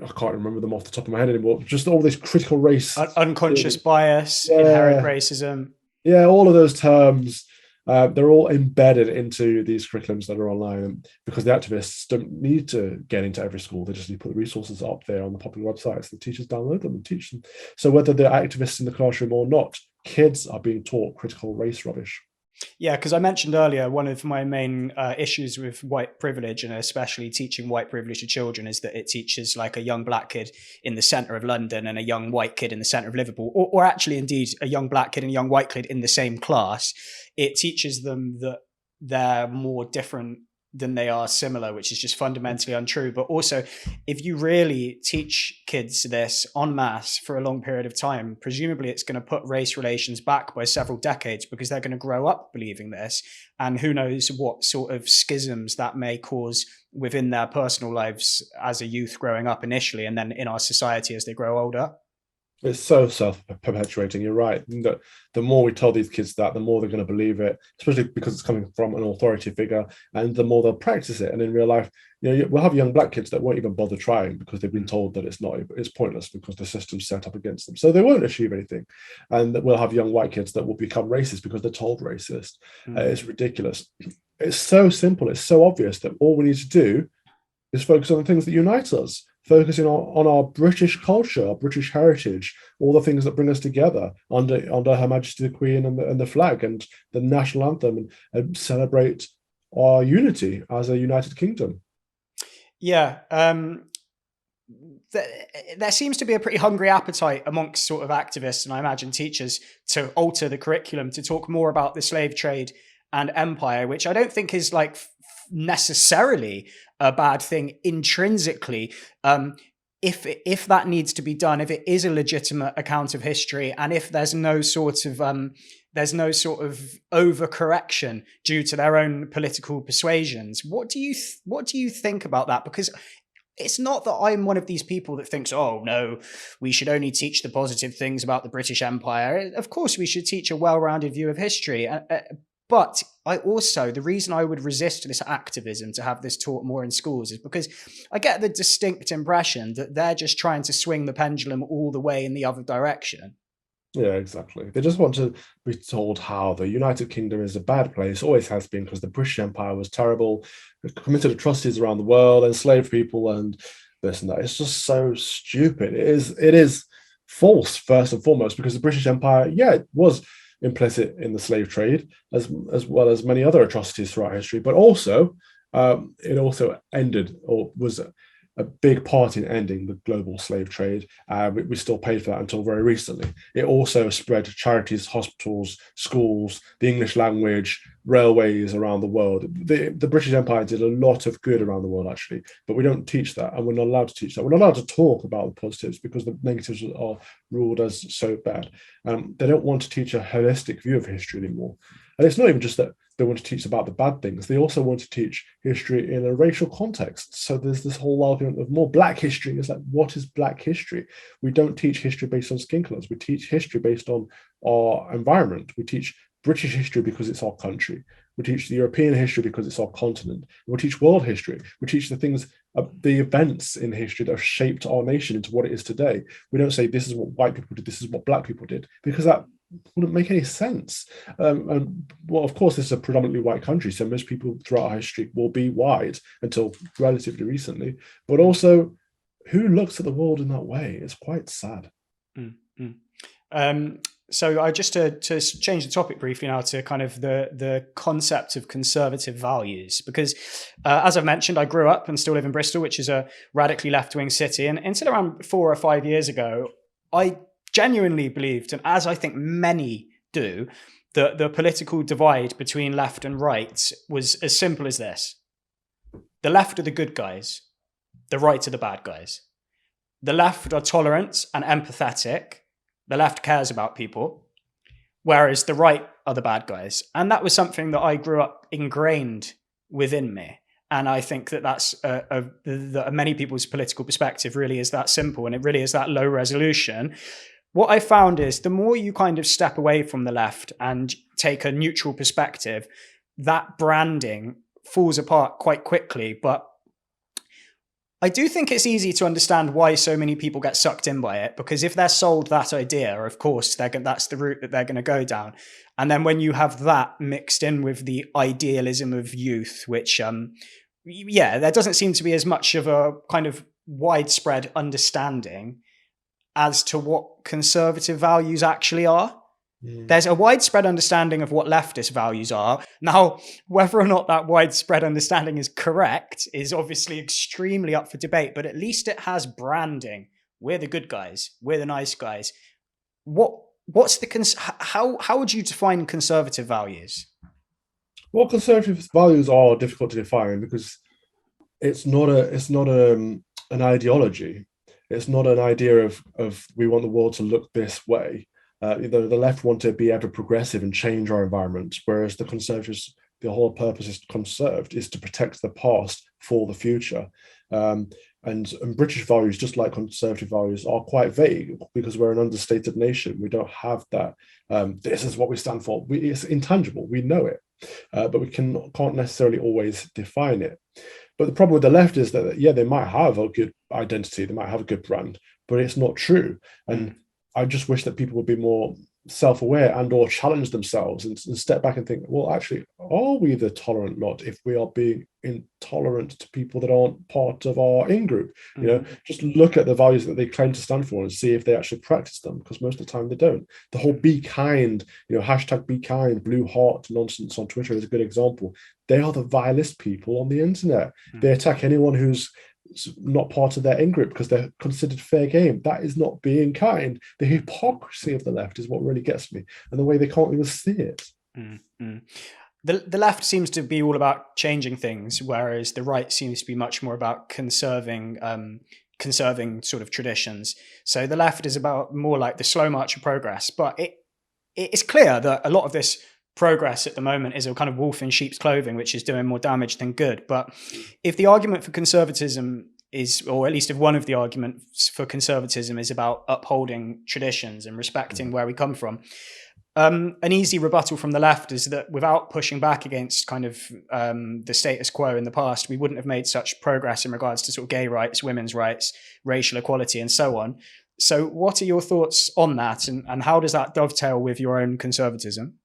I can't remember them off the top of my head anymore. Just all this critical race, unconscious bias, inherent racism. Yeah, all of those terms. They're all embedded into these curriculums that are online, because the activists don't need to get into every school. They just need to put the resources up there on the popular websites. The teachers download them and teach them. So whether they're activists in the classroom or not, kids are being taught critical race rubbish. Yeah, because I mentioned earlier, one of my main issues with white privilege, and especially teaching white privilege to children, is that it teaches like a young Black kid in the centre of London and a young white kid in the centre of Liverpool, or actually indeed a young Black kid and a young white kid in the same class. It teaches them that they're more different than they are similar, which is just fundamentally untrue. But also, if you really teach kids this en masse for a long period of time, presumably it's going to put race relations back by several decades, because they're going to grow up believing this. And who knows what sort of schisms that may cause within their personal lives as a youth growing up initially, and then in our society as they grow older. It's so self-perpetuating. You're right. The more we tell these kids that, the more they're going to believe it, especially because it's coming from an authority figure, and the more they'll practice it. And in real life, we'll have young Black kids that won't even bother trying, because they've been told that it's pointless, because the system's set up against them. So they won't achieve anything. And we'll have young white kids that will become racist because they're told racist. It's ridiculous. It's so simple. It's so obvious that all we need to do is focus on the things that unite us. Focusing on our British culture, our British heritage, all the things that bring us together under Her Majesty the Queen and the flag and the national anthem, and celebrate our unity as a united kingdom. Yeah. There seems to be a pretty hungry appetite amongst sort of activists, and I imagine teachers, to alter the curriculum to talk more about the slave trade and empire, which I don't think is like necessarily a bad thing intrinsically. If that needs to be done, if it is a legitimate account of history, and if there's no sort of overcorrection due to their own political persuasions, what do you think about that? Because it's not that I'm one of these people that thinks, oh no, we should only teach the positive things about the British Empire. Of course, we should teach a well-rounded view of history. But the reason I would resist this activism to have this taught more in schools is because I get the distinct impression that they're just trying to swing the pendulum all the way in the other direction. Yeah, exactly. They just want to be told how the United Kingdom is a bad place, always has been, because the British Empire was terrible, committed atrocities around the world, enslaved people, and this and that. It's just so stupid. It is false, first and foremost, because the British Empire, it was implicit in the slave trade, as well as many other atrocities throughout history. But also, it also ended, or was a big part in ending the global slave trade. We still paid for that until very recently. It also spread to charities, hospitals, schools, the English language, railways around the world. The British Empire did a lot of good around the world, actually, but we don't teach that, and we're not allowed to teach that. We're not allowed to talk about the positives because the negatives are ruled as so bad. They don't want to teach a holistic view of history anymore. And it's not even just that they want to teach about the bad things. They also want to teach history in a racial context. So there's this whole argument of more Black history. It's like, what is Black history? We don't teach history based on skin colors. We teach history based on our environment. We teach British history because it's our country. We teach the European history because it's our continent. We teach world history. We teach the things, the events in history that have shaped our nation into what it is today. We don't say this is what white people did, this is what Black people did, because that wouldn't make any sense. And well, of course, this is a predominantly white country, so most people throughout history will be white until relatively recently. But also, who looks at the world in that way? It's quite sad. So I just to change the topic briefly now to kind of the concept of conservative values, because as I've mentioned, I grew up and still live in Bristol, which is a radically left-wing city. And until around 4 or 5 years ago, I genuinely believed, and as I think many do, that the political divide between left and right was as simple as this. The left are the good guys. The right are the bad guys. The left are tolerant and empathetic. The left cares about people, whereas the right are the bad guys. And that was something that I grew up ingrained within me. And I think that that's many people's political perspective really is that simple, and it really is that low resolution. What I found is the more you kind of step away from the left and take a neutral perspective, that branding falls apart quite quickly. But I do think it's easy to understand why so many people get sucked in by it, because if they're sold that idea, of course, that's the route that they're going to go down. And then when you have that mixed in with the idealism of youth, which, there doesn't seem to be as much of a kind of widespread understanding as to what conservative values actually are. There's a widespread understanding of what leftist values are. Now, whether or not that widespread understanding is correct is obviously extremely up for debate, but at least it has branding. We're the good guys. We're the nice guys. How would you define conservative values? Well, conservative values are difficult to define because it's not an ideology. It's not an idea of we want the world to look this way. The left want to be ever progressive and change our environment, whereas the conservatives, the whole purpose is conserved, is to protect the past for the future. And British values, just like conservative values, are quite vague because we're an understated nation. We don't have that. This is what we stand for. It's intangible. We know it, but we can't necessarily always define it. But the problem with the left is that, they might have a good identity, they might have a good brand, but it's not true. And I just wish that people would be more self-aware and or challenge themselves and step back and think, well, actually, are we the tolerant lot if we are being intolerant to people that aren't part of our in-group? Just look at the values that they claim to stand for and see if they actually practice them, because most of the time they don't. The whole be kind, hashtag be kind, blue heart nonsense on Twitter is a good example. They are the vilest people on the internet. They attack anyone who's not part of their in-group because they're considered fair game. That is not being kind. The hypocrisy of the left is what really gets me, and the way they can't even see it. The left seems to be all about changing things, whereas the right seems to be much more about conserving sort of traditions. So the left is about more like the slow march of progress, but it's clear that a lot of this progress at the moment is a kind of wolf in sheep's clothing, which is doing more damage than good. But if the argument for conservatism is, or at least if one of the arguments for conservatism is about upholding traditions and respecting where we come from, an easy rebuttal from the left is that without pushing back against kind of the status quo in the past, we wouldn't have made such progress in regards to sort of gay rights, women's rights, racial equality, and so on. So what are your thoughts on that, and how does that dovetail with your own conservatism?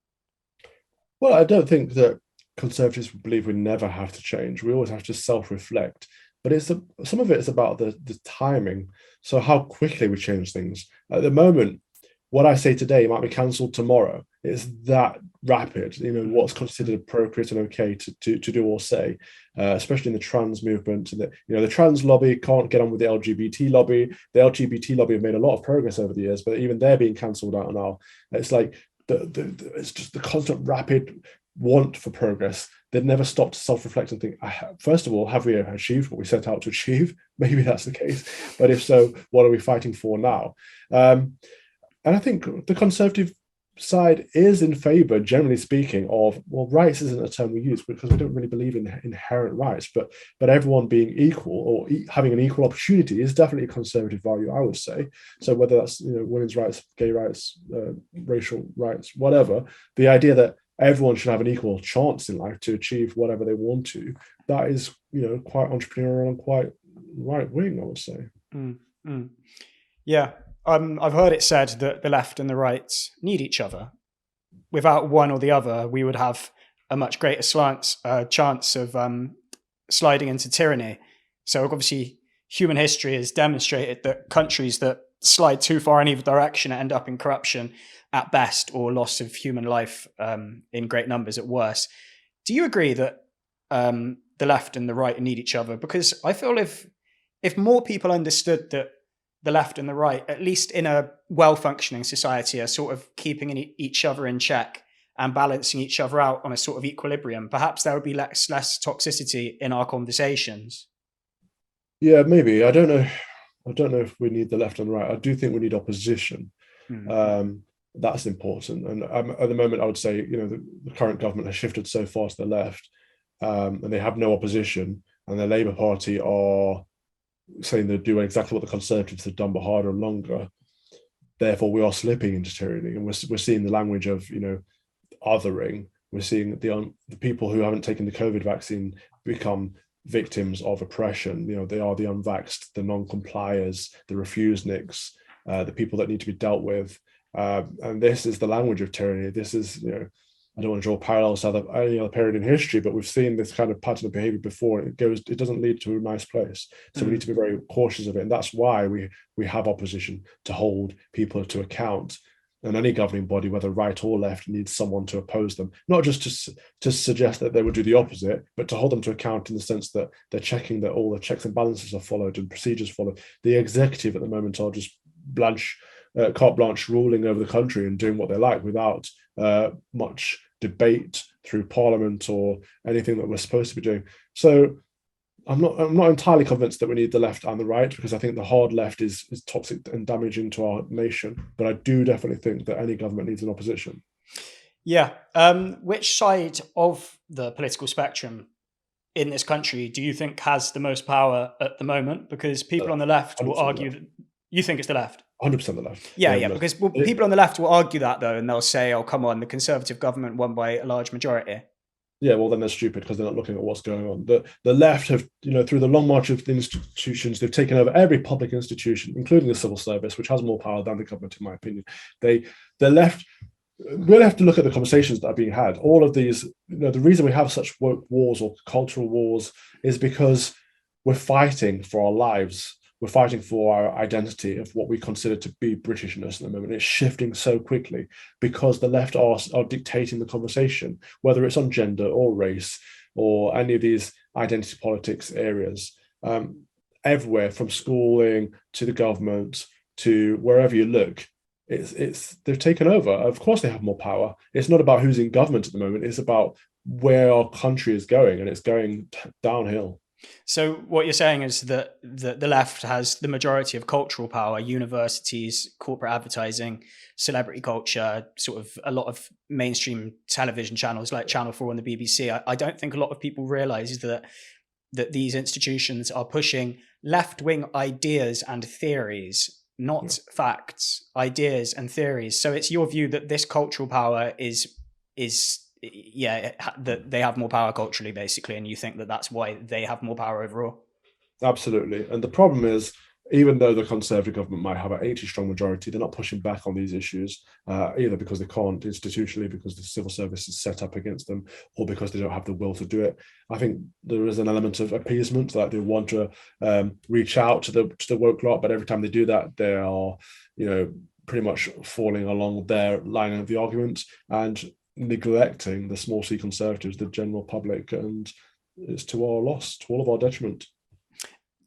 Well, I don't think that conservatives believe we never have to change. We always have to self-reflect. But some of it is about the timing. So how quickly we change things. At the moment, what I say today might be cancelled tomorrow. it's that rapid. You know, what's considered appropriate and okay to do or say, especially in the trans movement. And the trans lobby can't get on with the LGBT lobby. The LGBT lobby have made a lot of progress over the years, but even they're being cancelled out now. It's like it's just the constant rapid want for progress. They've never stopped to self-reflect and think, first of all, have we achieved what we set out to achieve? Maybe that's the case, but if so, what are we fighting for now? And I think the Conservative side is in favor, generally speaking, of, well, rights isn't a term we use because we don't really believe in inherent rights, but everyone being equal or having an equal opportunity is definitely a conservative value, I would say. So whether that's women's rights, gay rights, racial rights, whatever, the idea that everyone should have an equal chance in life to achieve whatever they want to, that is quite entrepreneurial and quite right wing, I would say. Yeah. I've heard it said that the left and the right need each other. Without one or the other, we would have a much greater chance of sliding into tyranny. So obviously, human history has demonstrated that countries that slide too far in either direction end up in corruption at best, or loss of human life in great numbers at worst. Do you agree that the left and the right need each other? Because I feel if more people understood that the left and the right, at least in a well-functioning society, are sort of keeping each other in check and balancing each other out on a sort of equilibrium, perhaps there would be less toxicity in our conversations. Yeah, maybe. I don't know if we need the left and the right. I do think we need opposition. That's important. And at the moment, I would say, the current government has shifted so far to the left, and they have no opposition. And the Labour Party are saying they're doing exactly what the Conservatives have done, but harder and longer. Therefore, we are slipping into tyranny, and we're seeing the language of othering. We're seeing the people who haven't taken the COVID vaccine become victims of oppression. They are the unvaxxed, the non-compliers, the refuseniks, the people that need to be dealt with. And this is the language of tyranny. This is I don't want to draw parallels to any other period in history, but we've seen this kind of pattern of behavior before. It doesn't lead to a nice place. So we need to be very cautious of it. And that's why we have opposition, to hold people to account. And any governing body, whether right or left, needs someone to oppose them, not just to suggest that they would do the opposite, but to hold them to account in the sense that they're checking that all the checks and balances are followed and procedures followed. The executive at the moment are just carte blanche ruling over the country and doing what they like without much debate through parliament or anything that we're supposed to be doing. So I'm not entirely convinced that we need the left and the right, because I think the hard left is toxic and damaging to our nation. But I do definitely think that any government needs an opposition. Yeah. Which side of the political spectrum in this country do you think has the most power at the moment? Because people on the left will argue that you think it's the left. 100% the left. Yeah, because people on the left will argue that, though, and they'll say, oh, come on, the Conservative government won by a large majority. Yeah, well, then they're stupid because they're not looking at what's going on. The left have, through the long march of the institutions, they've taken over every public institution, including the civil service, which has more power than the government, in my opinion. The left really have to look at the conversations that are being had. All of these, the reason we have such woke wars or cultural wars is because we're fighting for our lives. We're fighting for our identity of what we consider to be Britishness at the moment. It's shifting so quickly because the left are dictating the conversation, whether it's on gender or race or any of these identity politics areas. Everywhere, from schooling to the government to wherever you look, they've taken over. Of course, they have more power. It's not about who's in government at the moment. It's about where our country is going, and it's going downhill. So what you're saying is that the left has the majority of cultural power: universities, corporate advertising, celebrity culture, sort of a lot of mainstream television channels like Channel 4 and the BBC. I don't think a lot of people realize that these institutions are pushing left-wing ideas and theories, not facts, ideas and theories. So it's your view that this cultural power is that they have more power culturally, basically, and you think that that's why they have more power overall? Absolutely. And the problem is, even though the Conservative government might have an 80-strong majority, they're not pushing back on these issues, either because they can't institutionally, because the civil service is set up against them, or because they don't have the will to do it. I think there is an element of appeasement, that they want to reach out to the woke lot, but every time they do that, they are, pretty much falling along their line of the argument and neglecting the small c conservatives, the general public, and it's to our loss, to all of our detriment.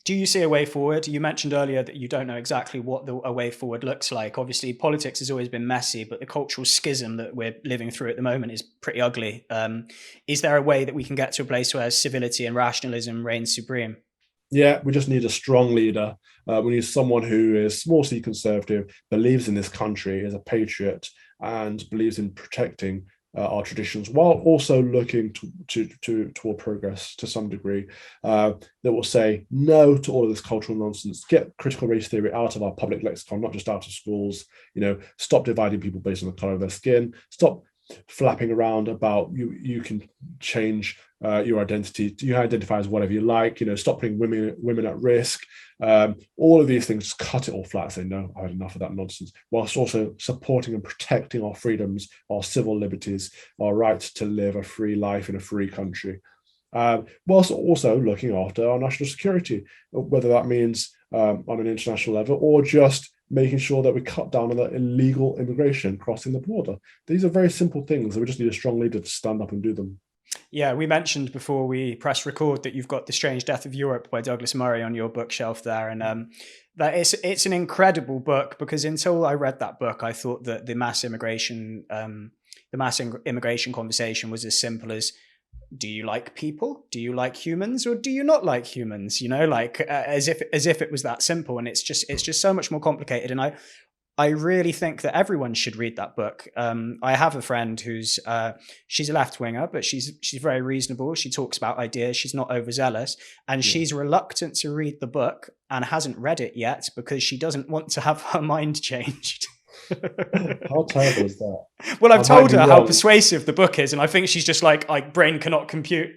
Do you see a way forward? You mentioned earlier that you don't know exactly what a way forward looks like. Obviously, politics has always been messy, but the cultural schism that we're living through at the moment is pretty ugly. Is there a way that we can get to a place where civility and rationalism reigns supreme? Yeah, we just need a strong leader. We need someone who is small c conservative, believes in this country, is a patriot, and believes in protecting our traditions, while also looking toward progress to some degree. That will say no to all of this cultural nonsense. Get critical race theory out of our public lexicon, not just out of schools. Stop dividing people based on the color of their skin. Stop flapping around about you can change your identity. You identify as whatever you like. Stop putting women at risk. All of these things, just cut it all flat. Say no, I've had enough of that nonsense. Whilst also supporting and protecting our freedoms, our civil liberties, our right to live a free life in a free country. Whilst also looking after our national security, whether that means on an international level or just making sure that we cut down on the illegal immigration crossing the border. These are very simple things, and we just need a strong leader to stand up and do them. Yeah, we mentioned before we press record that you've got The Strange Death of Europe by Douglas Murray on your bookshelf there, and that it's an incredible book, because until I read that book, I thought that the mass immigration conversation was as simple as, do you like people? Do you like humans, or do you not like humans? As if it was that simple, and it's just so much more complicated. And I really think that everyone should read that book. I have a friend who's she's a left winger, but she's very reasonable. She talks about ideas. She's not overzealous, and she's reluctant to read the book and hasn't read it yet because she doesn't want to have her mind changed. How terrible is that? Well, I've told her how persuasive the book is, and I think she's just like, brain cannot compute.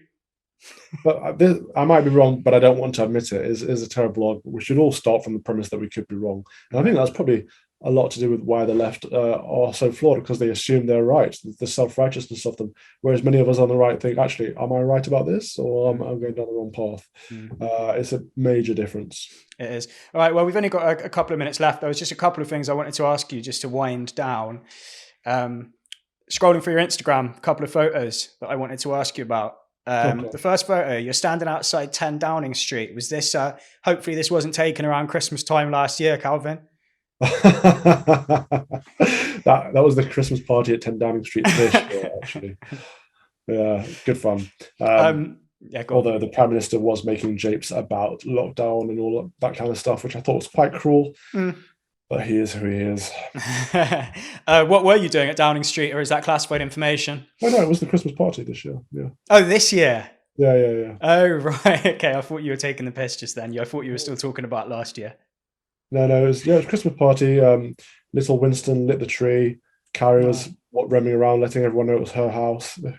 But I might be wrong, but I don't want to admit it. Is a terrible argument. We should all start from the premise that we could be wrong, and I think that's probably a lot to do with why the left are so flawed, because they assume they're right, the self-righteousness of them, whereas many of us on the right think, actually, am I right about this, or am I going down the wrong path? It's a major difference. It is. All right, well, we've only got a couple of minutes left. There was just a couple of things I wanted to ask you just to wind down. Scrolling through your Instagram, a couple of photos that I wanted to ask you about. The first photo, you're standing outside 10 Downing Street. Was this, hopefully this wasn't taken around Christmas time last year, Calvin? that was the Christmas party at 10 Downing Street this year, actually. Yeah, good fun. Although the Prime Minister was making japes about lockdown and all of that kind of stuff, which I thought was quite cruel. But he is who he is. What were you doing at Downing Street, or is that classified information? Oh no, it was the Christmas party this year. Yeah. Oh, this year? Yeah. Oh, right. Okay, I thought you were taking the piss just then. I thought you were still talking about last year. No, it was Christmas party. Little Winston lit the tree. Carrie was roaming around, letting everyone know it was her house. But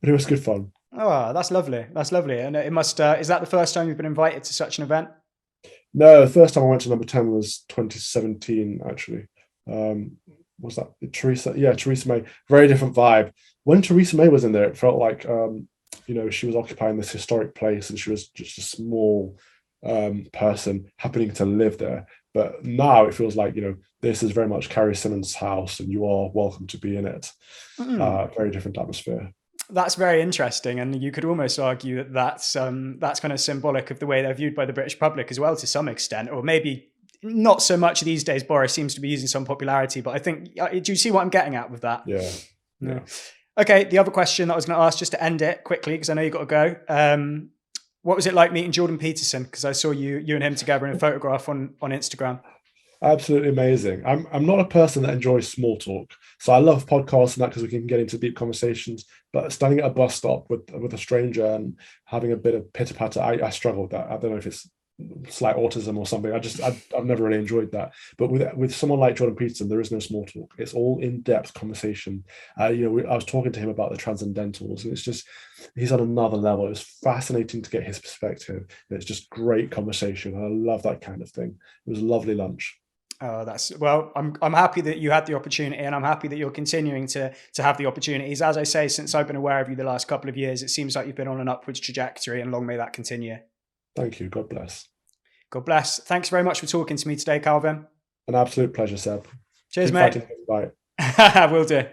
it was good fun. Oh, that's lovely. That's lovely. And it must. Is that the first time you've been invited to such an event? No, the first time I went to Number 10 was 2017. Actually, was that Theresa? Yeah, Theresa May. Very different vibe. When Theresa May was in there, it felt like she was occupying this historic place, and she was just a small person happening to live there. But now it feels like this is very much Carrie Simmons' house, and you are welcome to be in it. Very different atmosphere. That's very interesting, and you could almost argue that that's kind of symbolic of the way they're viewed by the British public as well, to some extent, or maybe not so much these days. Boris seems to be using some popularity, but I think, do you see what I'm getting at with that? Yeah. Okay, the other question that I was going to ask, just to end it quickly, because I know you've got to go. What was it like meeting Jordan Peterson? Because I saw you and him together in a photograph on Instagram. Absolutely amazing. I'm not a person that enjoys small talk, so I love podcasts and that, because we can get into deep conversations. But standing at a bus stop with a stranger and having a bit of pitter patter, I struggle with that. I don't know if it's slight autism or something. I've never really enjoyed that. But with someone like Jordan Peterson, there is no small talk. It's all in-depth conversation. I was talking to him about the transcendentals, and it's just, he's on another level. It was fascinating to get his perspective. It's just great conversation. I love that kind of thing. It was a lovely lunch. Oh, I'm happy that you had the opportunity, and I'm happy that you're continuing to have the opportunities. As I say, since I've been aware of you the last couple of years, it seems like you've been on an upwards trajectory, and long may that continue. Thank you. God bless. God bless. Thanks very much for talking to me today, Calvin. An absolute pleasure, Seb. Cheers, Keep mate. fighting. Bye. Will do.